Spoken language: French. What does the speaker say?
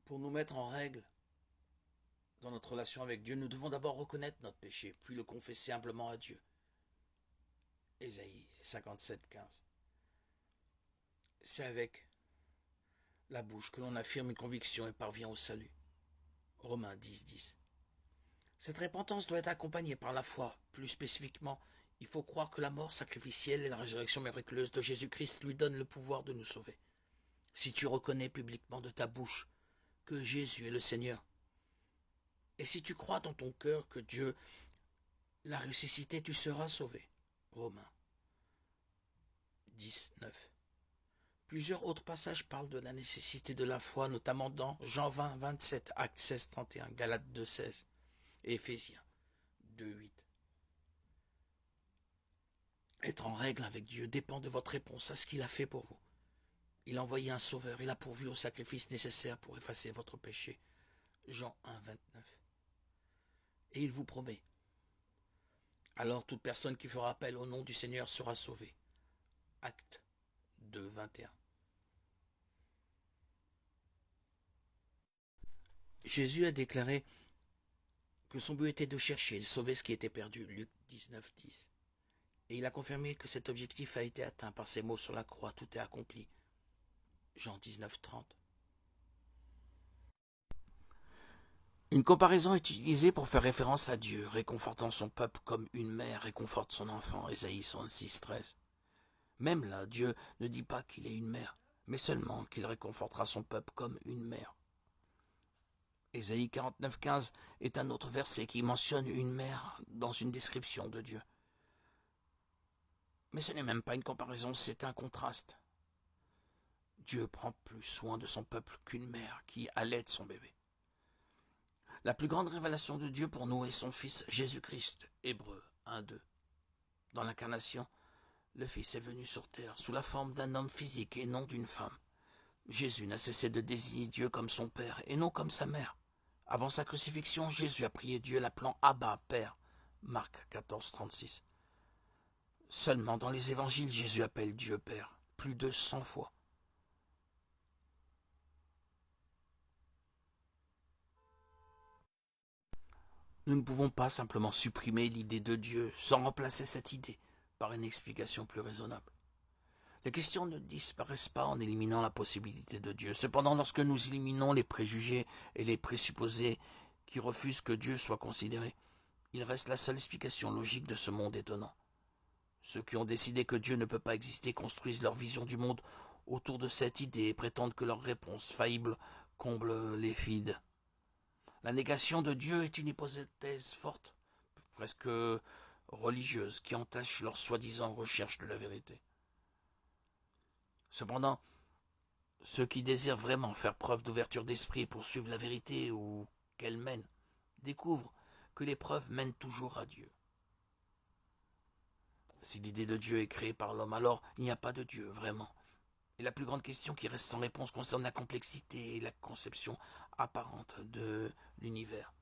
Pour nous mettre en règle dans notre relation avec Dieu, nous devons d'abord reconnaître notre péché, puis le confesser humblement à Dieu. Ésaïe 57, 15. C'est avec la bouche que l'on affirme une conviction et parvient au salut. Romains 10, 10. Cette repentance doit être accompagnée par la foi. Plus spécifiquement, il faut croire que la mort sacrificielle et la résurrection miraculeuse de Jésus-Christ lui donnent le pouvoir de nous sauver. Si tu reconnais publiquement de ta bouche que Jésus est le Seigneur, et si tu crois dans ton cœur que Dieu l'a ressuscité, tu seras sauvé. Romains 10, 9. Plusieurs autres passages parlent de la nécessité de la foi, notamment dans Jean 20, 27, Actes 16, 31, Galates 2, 16 et Éphésiens 2, 8. Être en règle avec Dieu dépend de votre réponse à ce qu'il a fait pour vous. Il a envoyé un sauveur, il a pourvu au sacrifice nécessaire pour effacer votre péché. Jean 1, 29. Et il vous promet. Alors toute personne qui fera appel au nom du Seigneur sera sauvée. Acte 2, 21. Jésus a déclaré que son but était de chercher et de sauver ce qui était perdu. Luc 19, 10. Et il a confirmé que cet objectif a été atteint par ses mots sur la croix. Tout est accompli. Jean 19, 30. Une comparaison est utilisée pour faire référence à Dieu, réconfortant son peuple comme une mère réconforte son enfant. Ésaïe 66, 13. Même là, Dieu ne dit pas qu'il est une mère, mais seulement qu'il réconfortera son peuple comme une mère. Ésaïe 49, 15 est un autre verset qui mentionne une mère dans une description de Dieu. Mais ce n'est même pas une comparaison, c'est un contraste. Dieu prend plus soin de son peuple qu'une mère qui allaite son bébé. La plus grande révélation de Dieu pour nous est son Fils Jésus-Christ, Hébreux 1, 2. Dans l'incarnation, le Fils est venu sur terre sous la forme d'un homme physique et non d'une femme. Jésus n'a cessé de désigner Dieu comme son Père et non comme sa mère. Avant sa crucifixion, Jésus a prié Dieu l'appelant Abba, Père. Marc 14, 36. Seulement dans les évangiles, Jésus appelle Dieu Père, plus de 100 fois. Nous ne pouvons pas simplement supprimer l'idée de Dieu sans remplacer cette idée par une explication plus raisonnable. Les questions ne disparaissent pas en éliminant la possibilité de Dieu. Cependant, lorsque nous éliminons les préjugés et les présupposés qui refusent que Dieu soit considéré, il reste la seule explication logique de ce monde étonnant. Ceux qui ont décidé que Dieu ne peut pas exister construisent leur vision du monde autour de cette idée et prétendent que leur réponse faillible comble les vides. La négation de Dieu est une hypothèse forte, presque religieuse, qui entache leur soi-disant recherche de la vérité. Cependant, ceux qui désirent vraiment faire preuve d'ouverture d'esprit et poursuivre la vérité ou qu'elle mène, découvrent que les preuves mènent toujours à Dieu. Si l'idée de Dieu est créée par l'homme, alors il n'y a pas de Dieu, vraiment. Et la plus grande question qui reste sans réponse concerne la complexité et la conception apparente de l'univers.